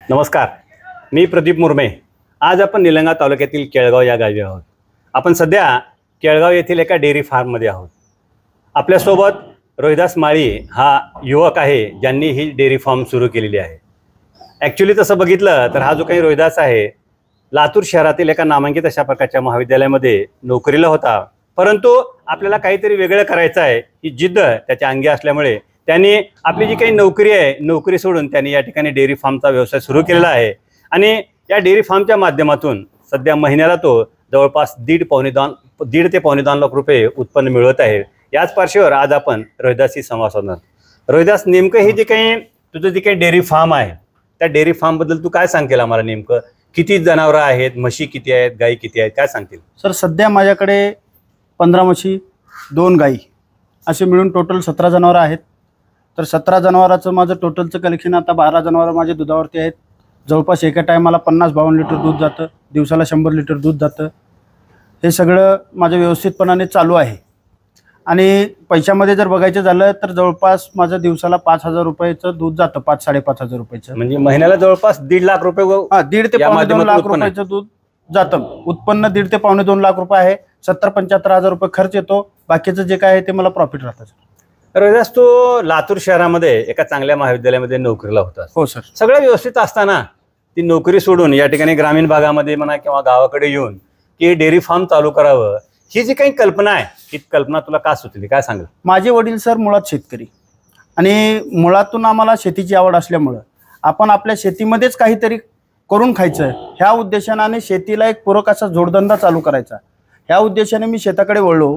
नमस्कार, मी प्रदीप मुर्मे। आज आपण निलंगा तालुक्यातील केळगाव या गावी आहोत। आपण सध्या केळगाव येथील एका डेअरी फार्ममध्ये आहोत। आपल्यासोबत रोहिदास माळी हा युवक आहे ज्यांनी ही डेअरी फार्म सुरू केलेली आहे। ॲक्च्युली तसं बघितलं तर हा जो काही रोहिदास आहे लातूर शहरातील एका नामांकित अशा प्रकारच्या महाविद्यालयामध्ये नोकरीला होता, परंतु आपल्याला काहीतरी वेगळं करायचं आहे ही जिद्द त्याच्या अंगी असल्यामुळे त्यांनी आपली जी काही नोकरी आहे नोकरी सोडून त्यांनी या ठिकाणी डेअरी फार्मचा व्यवसाय सुरू केलेला आहे। आणि या डेअरी फार्मच्या माध्यमातून सध्या महिन्याला तो जवळपास दीड ते पावणे 2 लाख रुपये उत्पन्न मिळवत आहे। याच पार्श्वभूमीवर आज आपण रोहिदासशी संवाद साधणार। रोहिदास, नेमकं हे जे काही तुझं जे काही डेअरी फार्म आहे त्या डेअरी फार्मबद्दल तू काय सांगेल आम्हाला? नेमकं किती जनावरं आहेत, म्हशी किती आहेत, गाई किती आहेत, काय सांगतील? सर, सध्या माझ्याकडे 15 म्हशी 2 गाई असे मिळून टोटल 17 जनावरं आहेत। तर 17 जनावरांचं माझं टोटलचं कलेक्शन आता 12 जनावरं माझे दुधावरती आहेत। जवळपास एका टायमाला 50-52 लिटर दूध जातं, दिवसाला 100 लिटर दूध जातं। हे सगळं माझं व्यवस्थितपणाने चालू आहे। आणि पैशामध्ये जर बघायचं झालं तर जवळपास माझं दिवसाला 5,000 रुपयाचं दूध जातं, 5-5.5 हजार रुपयाचं। म्हणजे महिन्याला जवळपास 1.5 लाख रुपये, 1.5 ते पावणे 2 लाख रुपयाचं दूध जातं। उत्पन्न 1.5 ते पावणे 2 लाख रुपये आहे। 70-75 हजार रुपये खर्च येतो, बाकीचं जे काय आहे ते मला प्रॉफिट राहतं। रोहिदास, तू लातूर शहरामध्ये एका चांगल्या महाविद्यालयामध्ये नोकरीला होतास। हो सर। सगळं व्यवस्थित असताना ती नोकरी सोडून या ठिकाणी ग्रामीण भागामध्ये म्हणा किंवा गावाकडे येऊन की डेअरी फार्म चालू करावं ही जी काही कल्पना आहे ही कल्पना तुला का सुचली, काय सांगेल? माझे वडील सर मुळात शेतकरी आणि मुळातून आम्हाला शेतीची आवड असल्यामुळं आपण आपल्या शेतीमध्येच काहीतरी करून खायचं ह्या उद्देशाने शेतीला एक पूरक असा जोडधंदा चालू करायचा ह्या उद्देशाने मी शेताकडे वळलो।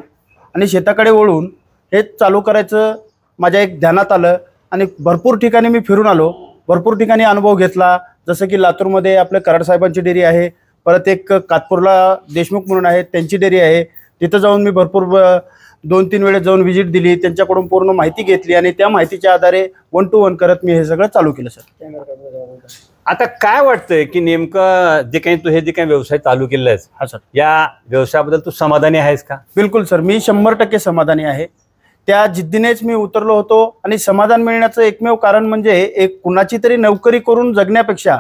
आणि शेताकडे वळून हे चालू करायचं माझ्या एक ध्यानात आलं आणि भरपूर ठिकाणी मी फिरून आलो, भरपूर ठिकाणी अनुभव घेतला। जसं की लातूरमध्ये आपल्या कराड साहेबांची डेअरी आहे, परत एक कातपूरला देशमुख म्हणून आहे त्यांची डेअरी आहे। तिथं जाऊन मी भरपूर 2-3 वेळेस जाऊन व्हिजिट दिली, त्यांच्याकडून पूर्ण माहिती घेतली आणि त्या माहितीच्या आधारे 1 to 1 करत मी हे सगळं चालू केलं सर। आता काय वाटतंय की नेमकं जे काही तू हे जे काही व्यवसाय चालू केलेला आहेस, हा सर, या व्यवसायाबद्दल तू समाधानी आहेस का? बिलकुल सर, मी 100% समाधानी आहे। त्या जिद्दीनेच मी उतरलो होतो आणि समाधान मिळण्याचं एकमेव कारण म्हणजे एक कुणाची तरी नोकरी करून जगण्यापेक्षा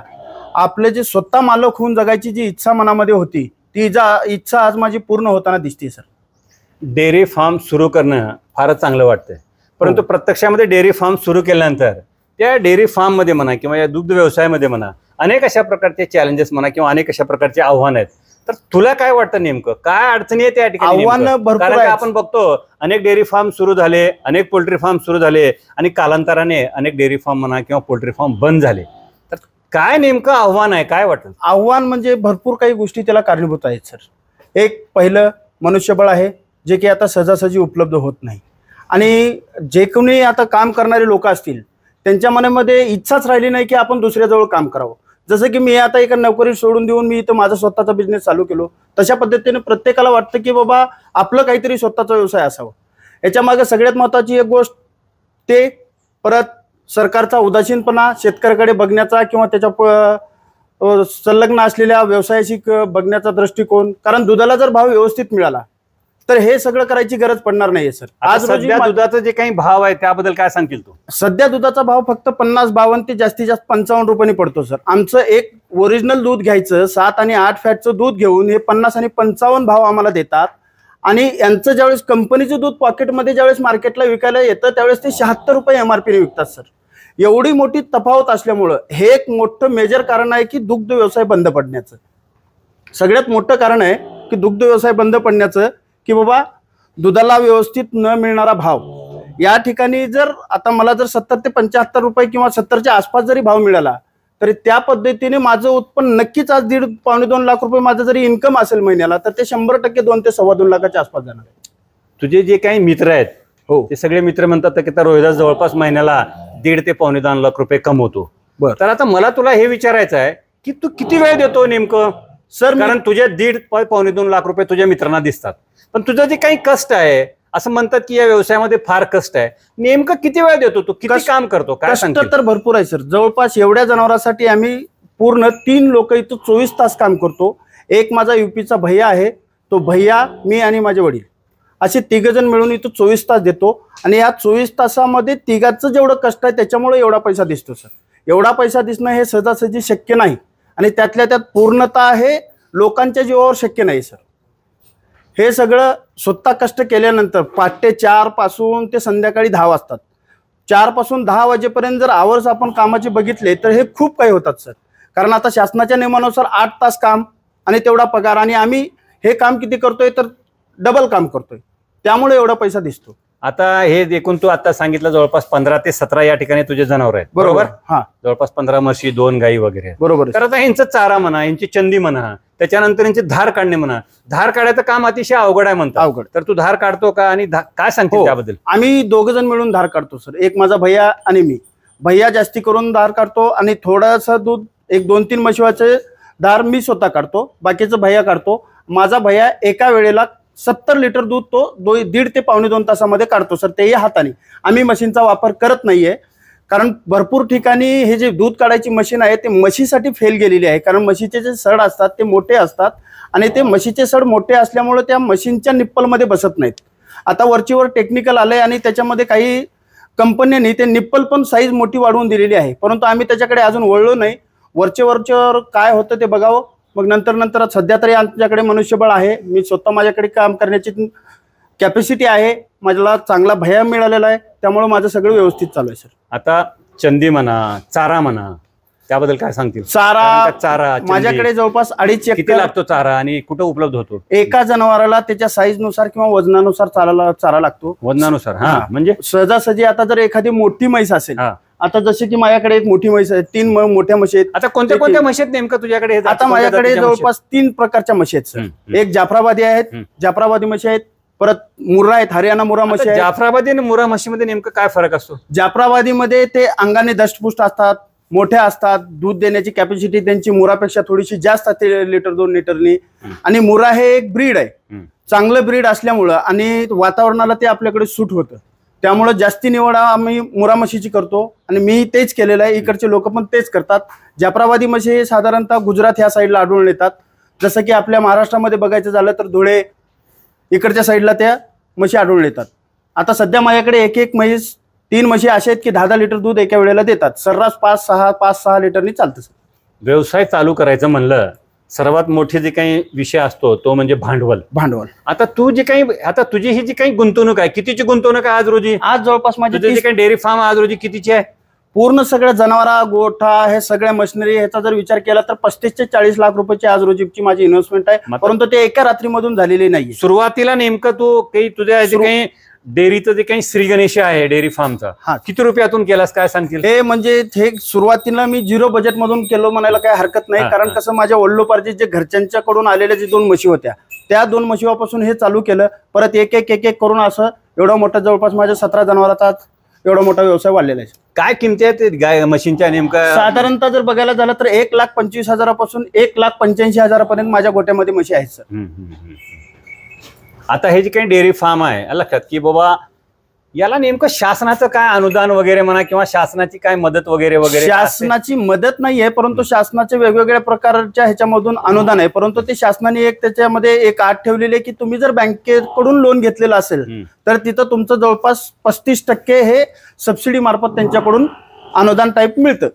आपले जे स्वतः मालक होऊन जगायची जी इच्छा मनामध्ये होती ती इच्छा आज माझी पूर्ण होताना दिसते सर। डेअरी फार्म सुरू करणं फारच चांगलं वाटतंय, परंतु प्रत्यक्षामध्ये डेअरी फार्म सुरू केल्यानंतर त्या डेअरी फार्ममध्ये म्हणा किंवा या दुग्ध व्यवसायामध्ये म्हणा अनेक अशा प्रकारचे चॅलेंजेस म्हणा किंवा अनेक अशा प्रकारचे आव्हानं आहेत। तर तुला काय वाटतं नेमकं काय अडचणी आहे त्या ठिकाणी? आव्हानं भरपूर आहेत। आपण बघतो अनेक डेअरी फार्म सुरू झाले, अनेक पोल्ट्री फार्म सुरू झाले आणि कालांतराने अनेक डेअरी फार्म म्हणा किंवा पोल्ट्री फार्म बंद झाले। तर काय नेमकं आव्हान आहे, काय वाटतं? आव्हान म्हणजे भरपूर काही गोष्टी त्याला कारणीभूत आहेत सर। एक पहिलं मनुष्यबळ आहे जे की आता सहजासहजी उपलब्ध होत नाही आणि जे कोणी आता काम करणारे लोक असतील त्यांच्या मनामध्ये इच्छाच राहिली नाही की आपण दुसऱ्याजवळ काम करावं। जसं की मी आता एका नोकरी सोडून देऊन मी इथं माझा स्वतःचा बिझनेस चालू केलो, तशा पद्धतीने प्रत्येकाला वाटतं की बाबा आपलं काहीतरी स्वतःचा व्यवसाय असावा। याच्या मागे सगळ्यात महत्त्वाची एक गोष्ट ते परत सरकारचा उदासीनपणा शेतकऱ्याकडे बघण्याचा किंवा त्याच्या संलग्न असलेल्या व्यवसायाशी बघण्याचा दृष्टिकोन। कारण दुधाला जर भाव व्यवस्थित मिळाला तर हे सगळं करायची गरज पडणार नाहीये सर। आज सध्या दुधाचा जे काही भाव आहे त्याबद्दल काय सांगतील तू? सध्या दुधाचा भाव फक्त 50-52 ते जास्तीत जास्त 55 रुपयांनी पडतो सर। आमचं एक ओरिजिनल दूध घ्यायचं 7 आणि 8 फॅटचं दूध घेऊन हे 50 आणि 55 भाव आम्हाला देतात आणि यांचं ज्यावेळेस कंपनीचं दूध पॉकेटमध्ये ज्यावेळेस मार्केटला विकायला येतं त्यावेळेस ते 76 रुपये MRP ने विकतात सर। एवढी मोठी तफावत असल्यामुळं हे एक मोठं मेजर कारण आहे की दुग्ध व्यवसाय बंद पडण्याचं। सगळ्यात मोठं कारण आहे की दुग्ध व्यवसाय बंद पडण्याचं की बाबा दुधाला व्यवस्थित न मिळणारा भाव या ठिकाणी जर आता मला जर 70 ते 75 रुपये किंवा 70च्या आसपास जरी भाव मिळाला तरी त्या पद्धतीने माझं उत्पन्न नक्कीच आज 1.5 पावणे 2 लाख रुपये माझं जरी इन्कम असेल महिन्याला तर ते 100% 2 ते 2.25 लाखाच्या आसपास जाणार आहे। तुझे जे काही मित्र आहेत हो ते सगळे मित्र म्हणतात की रोहिदास जवळपास महिन्याला 1.5 ते पावणे 2 लाख रुपये कमवतो। तर आता मला तुला हे विचारायचं आहे की तू किती वेळ देतो नेमकं सर? कारण तुझे 1.5 पावणे 2 लाख रुपये तुझ्या मित्रांना दिसतात, पण तुझं जे काही कष्ट आहे असं म्हणतात की या व्यवसायामध्ये फार कष्ट आहे, नेमकं किती वेळ देतो तू, किती काम करतो, काय सांगतो? कष्ट तर भरपूर आहे सर। जवळपास एवढ्या जनावरांसाठी आम्ही पूर्ण 3 लोक इथं 24 तास काम करतो। एक माझा यूपीचा भैया आहे, तो भैया, मी आणि माझे वडील असे 3 जण मिळून इथं 24 तास देतो आणि या 24 तासामध्ये तिघांचं जेवढं कष्ट आहे त्याच्यामुळे एवढा पैसा दिसतो सर। एवढा पैसा दिसणं हे सहजासहजी शक्य नाही आणि त्यातल्या त्यात पूर्णतः हे लोकांच्या जीवावर शक्य नाही सर. हे सगळं स्वतः कष्ट केल्यानंतर पहाटे 4 पासून ते संध्याकाळी 10 वाजतात. 4 पासून 10 वाजेपर्यंत जर आवर्स आपण कामाचे बघितले तर हे खूप काही होतात सर. कारण आता शासनाच्या नियमानुसार 8 तास काम आणि तेवढा पगार, आणि आम्ही हे काम किती करतोय तर डबल काम करतोय, त्यामुळे एवढा पैसा दिसतो. आता हे एकूण तू आता सांगितलं जवळपास 15 ते 17 या ठिकाणी तुझे जनावर आहेत, बरोबर? हा, जवळपास 15 म्हशी, 2 गायी वगैरे. बरोबर. तर आता यांचं चारा म्हणा, यांची चंदी म्हणा, त्याच्यानंतर यांची धार काढणे म्हणा. धार काढायचं काम अतिशय अवघड आहे म्हणतात. अवघड. तर तू धार काढतो का आणि काय सांगतो त्याबद्दल? आम्ही 2 जण मिळून धार काढतो सर. एक माझा भैया आणि मी. भैया जास्ती करून धार काढतो आणि थोडंसं दूध, एक 2-3 म्हशीवाचे धार मी स्वतः काढतो, बाकीचं भैया काढतो. माझा भैया एका वेळेला 70 लिटर दूध तो 1.5 ते पावणे 2 तासामध्ये काढतो सर, तेही हाताने. आम्ही मशीनचा वापर करत नाहीये, कारण भरपूर ठिकाणी हे जे दूध काढायची मशीन आहे ते म्हशीसाठी फेल गेलेली आहे. कारण म्हशीचे जे सड असतात ते मोठे असतात आणि ते म्हशीचे सड मोठे असल्यामुळे त्या मशीनच्या निप्पलमध्ये बसत नाहीत. आता वरचीवर टेक्निकल आलंय आणि त्याच्यामध्ये काही कंपन्यांनी ते निप्पल पण साईज मोठी वाढवून दिलेली आहे, परंतु आम्ही त्याच्याकडे अजून वळलो नाही. वरचेवर काय होतं ते बघावं, मग नंतर सध्या तरी आमच्याकडे मनुष्यबळ आहे. मी स्वतः माझ्याकडे काम करण्याची कॅपॅसिटी आहे, माझ्याला चांगला भैया मिळालेला आहे, त्यामुळे माझं सगळं व्यवस्थित चालू आहे सर. आता चंदी म्हणा, चारा म्हणा, त्याबद्दल काय सांगतील? चारा माझ्याकडे जवळपास 2.5 किती लागतो चारा आणि कुठं उपलब्ध होतो? एका जनावराला त्याच्या साईजनुसार किंवा वजनानुसार चारा लागतो. वजनानुसार? हा, म्हणजे सहजासहजी आता जर एखादी मोठी म्हैस असेल, आता जसे की माझ्याकडे एक मोठी म्हैस आहे, 3 मोठ्या म्हशी आहेत. आता कोणत्या म्हशी आहेत नेमकं तुझ्याकडे? आता माझ्याकडे जवळपास 3 प्रकारच्या म्हशी आहेत सर. एक जाफराबादी आहेत, जाफराबादी म्हशी आहेत, परत मुर्रा आहेत, हरियाणा मुर्रा म्हशी आहेत. जाफराबादी आणि मुर्रा म्हशीमध्ये नेमकं काय फरक असतो? जाफराबादीमध्ये ते अंगाने दष्टपुष्ट असतात, मोठ्या असतात, दूध देण्याची कॅपॅसिटी त्यांची मुरापेक्षा थोडीशी जास्त असते, लिटर 2 लिटरनी. आणि मुरा हे एक ब्रीड आहे, चांगलं ब्रीड असल्यामुळं आणि वातावरणाला ते आपल्याकडे सूट होतं, त्यामुळे जास्ती निवड आम्ही मुरा म्हशीची करतो आणि मी तेच केलेलं आहे. इकडचे लोक पण तेच करतात. जाफराबादी म्हशी हे साधारणतः गुजरात ह्या साईडला आढळून येतात. जसं की आपल्या महाराष्ट्रामध्ये बघायचं झालं तर धुळे इकडच्या साईडला त्या म्हशी आढळून येतात. आता सध्या माझ्याकडे एक म्हैस, 3 म्हशी अशा आहेत की 10-10 लिटर दूध एका वेळेला देतात. सर्रास 5-6 लिटरनी चालतं सर. व्यवसाय चालू करायचं म्हणलं सर्वात मोठे जे काही विषय असतो तो म्हणजे भांडवल. आता तू जे काही, आता तुझी ही जी काही गुंतवणूक आहे, कितीची गुंतवणूक आहे आज रोजी? आज जवळपास माझी जे काही डेअरी फार्म आज रोजी कितीची आहे? पूर्ण सगळ्या जनावरा, गोठा, हे सगळ्या मशिनरी ह्याचा जर विचार केला तर 35 ते 40 लाख रुपयाची आज रोजीची माझी इन्व्हेस्टमेंट आहे, परंतु ते एका रात्रीमधून झालेली नाही. सुरुवातीला नेमकं तू काही तुझ्या जे काही डेअरीचं जे काही श्री गणेश आहे डेअरी फार्मचा, किती रुपयातून केलास काय सांगतील? हे म्हणजे हे सुरुवातीला मी 0 बजेट मधून केलं म्हणायला काही हरकत नाही, कारण कसं माझ्या वडिलोपार्जित जे घरच्यांच्याकडून आलेल्या जे 2 म्हशी होत्या त्या 2 म्हशीपासून हे चालू केलं. परत एक करून असं एवढा मोठा, जवळपास माझ्या 17 जनावरांचा एवढा मोठा व्यवसाय वाढलेला आहे. काय किमती आहेत गाय मशीनच्या नेमका? साधारणतः जर बघायला झालं तर 1,25,000 पासून 1,85,000 पर्यंत माझ्या गोट्यामध्ये म्हशी आहेत सर. आता हे जे काही डेअरी फार्म आहे लक्षात की बाबा याला नेमकं शासनाचं काय अनुदान वगैरे म्हणा किंवा शासनाची काय मदत वगैरे वगैरे? शासनाची मदत नाहीये, परंतु शासनाचे वेगवेगळ्या प्रकारच्या ह्याच्यामधून अनुदान आहे. परंतु ते शासनाने एक त्याच्यामध्ये एक अट ठेवलेली आहे की तुम्ही जर बँकेकडून लोन घेतलेलं असेल तर तिथं तुमचं जवळपास 35% हे सबसिडी मार्फत त्यांच्याकडून अनुदान टाईप मिळतं.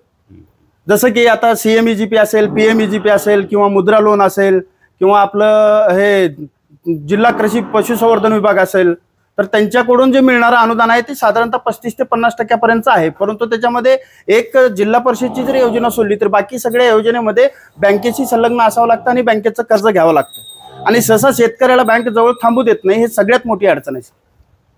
जसं की आता CMEGP असेल, PMEGP असेल किंवा मुद्रा लोन असेल किंवा आपलं हे जिल्हा कृषी पशुसंवर्धन विभाग असेल, तर त्यांच्याकडून जे मिळणारं अनुदान आहे ते साधारणतः 35 ते 50% पर्यंत आहे. परंतु त्याच्यामध्ये एक जिल्हा परिषदची जर योजना सोडली तर बाकी सगळ्या योजनेमध्ये बँकेशी संलग्न असावं लागतं आणि बँकेचं कर्ज घ्यावं लागतं आणि सहसा शेतकऱ्याला बँक जवळ थांबू देत नाही. हे सगळ्यात मोठी अडचण आहे.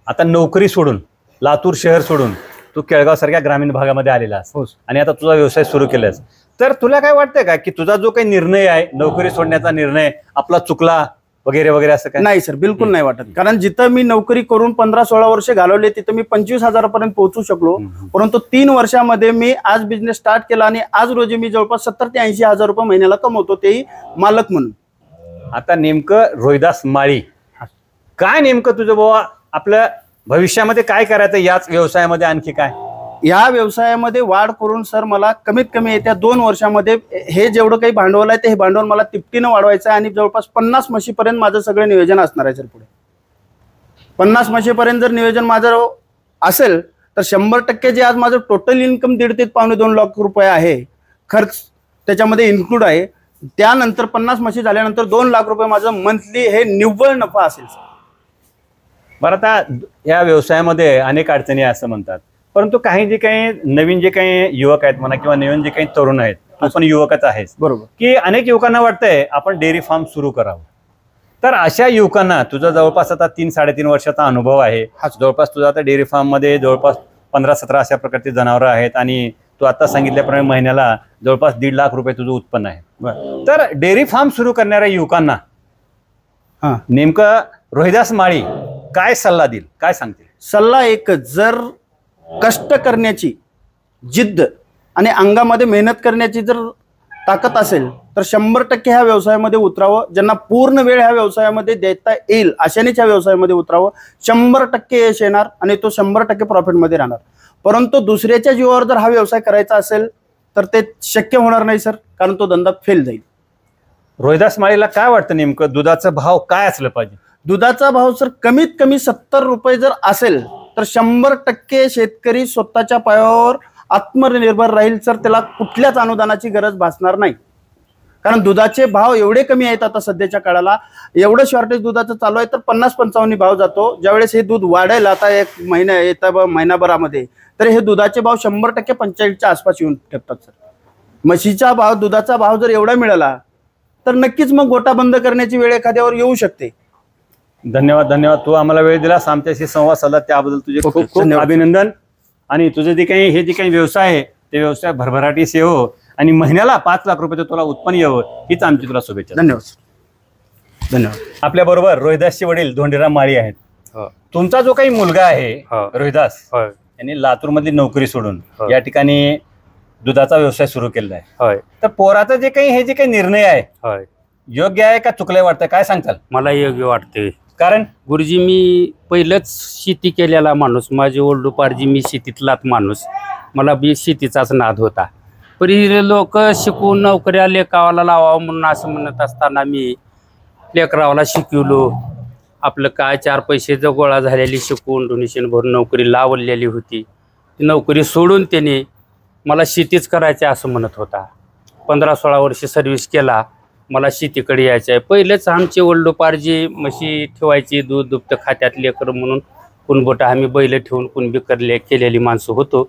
आता नोकरी सोडून, लातूर शहर सोडून तू केळगाव सारख्या ग्रामीण भागामध्ये आलेला आहेस आणि आता तुझा व्यवसाय सुरू केलास, तर तुला काय वाटतंय का की तुझा जो काही निर्णय आहे, नोकरी सोडण्याचा निर्णय आपला चुकला वगैरे वगैरे असं काय? नाही सर, बिलकुल नाही वाटत. कारण जिथं मी नोकरी करून 15-16 वर्ष घालवले तिथं मी 25,000 पर्यंत पोहोचू शकलो, परंतु 3 वर्षामध्ये मी आज बिझनेस स्टार्ट केला आणि आज रोजी मी जवळपास 70 ते 80,000 रुपये महिन्याला कमवतो, तेही मालक म्हणून. आता नेमकं रोहिदास माळी, काय नेमकं तुझं बाबा आपल्या भविष्यामध्ये काय करायचं याच व्यवसायामध्ये? आणखी काय या व्यवसायामध्ये वाढ करून सर मला कमीत कमी येत्या 2 वर्षामध्ये हे जेवढं काही भांडवल आहे ते हे भांडवल मला तिपटीनं वाढवायचं आहे आणि जवळपास 50 म्हशीपर्यंत माझं सगळं नियोजन असणार आहे सर. पुढे 50 म्हशीपर्यंत जर नियोजन माझं असेल तर 100% जे आज माझं टोटल इन्कम 1.5 ते पावणे 2 लाख रुपये आहे, खर्च त्याच्यामध्ये इन्क्लूड आहे, त्यानंतर 50 म्हशी झाल्यानंतर 2 लाख रुपये माझं मंथली हे निव्वळ नफा असेल सर. बरं, आता या व्यवसायामध्ये अनेक अडचणी आहे असं म्हणतात, परंतु काही जे काही नवीन जे काही युवक आहेत म्हणा किंवा नवीन जे काही तरुण आहेत, तू पण युवकच आहेस, बरोबर, की अनेक युवकांना वाटतंय आपण डेअरी फार्म सुरू करावं. तर अशा युवकांना तुझा जवळपास आता 3-3.5 वर्षाचा अनुभव आहे, जवळपास तुझा आता डेअरी फार्म मध्ये जवळपास 15-17 अशा प्रकारची जनावरं आहेत आणि तू आता सांगितल्याप्रमाणे महिन्याला जवळपास 1.5 लाख रुपये तुझं उत्पन्न आहे. तर डेअरी फार्म सुरू करणाऱ्या युवकांना नेमकं रोहिदास माळी काय सल्ला देईल, काय सांगतील? सल्ला एकच, जर कष्ट करण्याची जिद्द आणि अंगामध्ये मेहनत करण्याची जर ताकद असेल तर 100% ह्या व्यवसायामध्ये उतरावं. ज्यांना पूर्ण वेळ ह्या व्यवसायामध्ये देता येईल अशानेच ह्या व्यवसायामध्ये उतरावं. 100% यश येणार आणि तो 100% प्रॉफिटमध्ये राहणार. परंतु दुसऱ्याच्या जीवावर जर हा व्यवसाय करायचा असेल तर ते शक्य होणार नाही सर, कारण तो धंदा फेल जाईल. रोहिदास माळीला काय वाटतं नेमकं दुधाचा भाव काय असलं पाहिजे? दुधाचा भाव सर कमीत कमी 70 रुपये जर असेल तर 100% शेतकरी स्वतःच्या पायावर आत्मनिर्भर राहील सर. त्याला कुठल्याच अनुदानाची गरज भासणार नाही, कारण दुधाचे भाव एवढे कमी आहेत आता सध्याच्या काळाला. एवढं शॉर्टेज दुधाचं चालू आहे तर 50-55 भाव जातो. ज्यावेळेस हे दूध वाढेल आता एक महिना येत्या महिनाभरामध्ये, तर हे दुधाचे भाव 100% 45च्या आसपास येऊन ठेपतात सर. म्हशीचा भाव, दुधाचा भाव जर एवढा मिळाला तर नक्कीच मग गोटा बंद करण्याची वेळ एखाद्यावर येऊ शकते. धन्यवाद, धन्यवाद. तू आम्हाला वेळ दिला, आमच्याशी संवाद साधला, त्याबद्दल तुझे खूप खूप अभिनंदन. आणि तुझं जे काही हे जे काही व्यवसाय आहे ते व्यवसाय भरभराटीस येवो आणि महिन्याला 5 लाख रुपये तुला उत्पन्न येवं, हीच आमची तुला शुभेच्छा. धन्यवाद, धन्यवाद. आपल्या बरोबर रोहिदासचे वडील धोंडीराम माळी आहेत. तुमचा जो काही मुलगा आहे रोहिदास, यांनी लातूर मधली नोकरी सोडून या ठिकाणी दुधाचा व्यवसाय सुरू केलेला आहे. तर पोराचा जे काही हे जे काही निर्णय आहे योग्य आहे का चुकलंय वाटतं, काय सांगताल? मला योग्य वाटते. कारण गुरुजी, मी पहिलंच शेती केलेला माणूस, माझे ओल्डोपार्जी, मी शेतीतलाच माणूस, मला बी शेतीचाच नाद होता. पण ही लोक शिकून नोकऱ्या लेकरावाला लावावं म्हणून असं म्हणत असताना मी लेकरावाला शिकवलो. आपलं काय 4 पैसे जो गोळा झालेली शिकून डोनेशन भरून नोकरी लावलेली होती, ती नोकरी सोडून त्याने मला शेतीच करायचं असं म्हणत होता. 15-16 वर्ष सर्व्हिस केला, मला शेतीकडे यायचं आहे. पहिलेच आमचे वडलोपार्जी म्हशी ठेवायची, दूध दुभतं खात्यात लेकर म्हणून कुणबोटा आम्ही बैल ठेवून कुणबी केलेली माणसं होतो.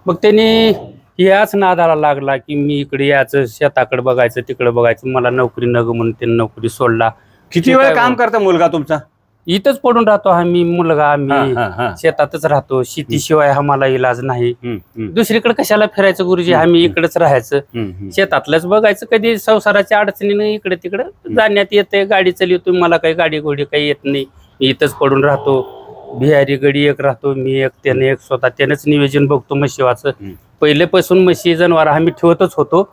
मग त्याने याच नादाला लागला की मी इकडे यायचं, शेताकडे बघायचं, तिकडे बघायचं, मला नोकरी नग म्हणून त्याने नोकरी सोडला. किती वेळ काम करता मुलगा तुमचा? इथंच पडून राहतो आम्ही, मुलगा आम्ही शेतातच राहतो. शेतीशिवाय आम्हाला इलाज नाही. दुसरीकडे कशाला फिरायचं गुरुजी, आम्ही इकडेच राहायचं, शेतातलंच बघायचं. कधी संसाराच्या अडचणीने इकडे तिकडे जाण्यात येते, गाडी चालवतो, मला काही गाडी घोडी काही येत नाही, मी इथंच पडून राहतो. बिहारी गडी एक राहतो, मी एक, त्याने एक, स्वतः त्यानेच नियोजन बघतो म्हशीवाचं. पहिलेपासून म्हशी जनावर आम्ही ठेवतच होतो,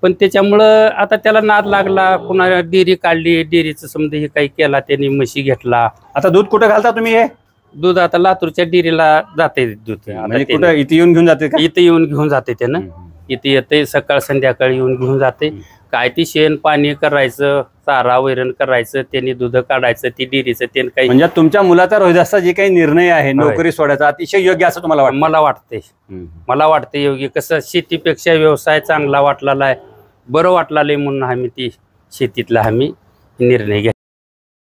पण त्याच्यामुळं आता त्याला नाद लागला. पुन्हा डेअरी काढली, डेअरीचं समजा हे काही केला, त्यांनी म्हशी घेतला. आता दूध कुठे घालता तुम्ही? हे दूध आता लातूरच्या डेअरीला जाते दूध. इथे येऊन घेऊन जाते? इथे येऊन घेऊन जाते त्यानं, इथे येते सकाळ संध्याकाळी येऊन घेऊन जाते. काय ती शेण पाणी करायचं, चारा वैरण करायचं, त्यांनी दूध काढायचं, ती डेअरीचं ते काही. म्हणजे तुमच्या मुलाचा रोहिदासचा जे काही निर्णय आहे नोकरी सोडायचा अतिशय योग्य असं तुम्हाला वाटतं? मला वाटते योग्य. कसं शेतीपेक्षा व्यवसाय चांगला वाटलेला आहे, बरं वाटलेलं आहे म्हणून आम्ही ती शेतीतला आम्ही निर्णय घेतला.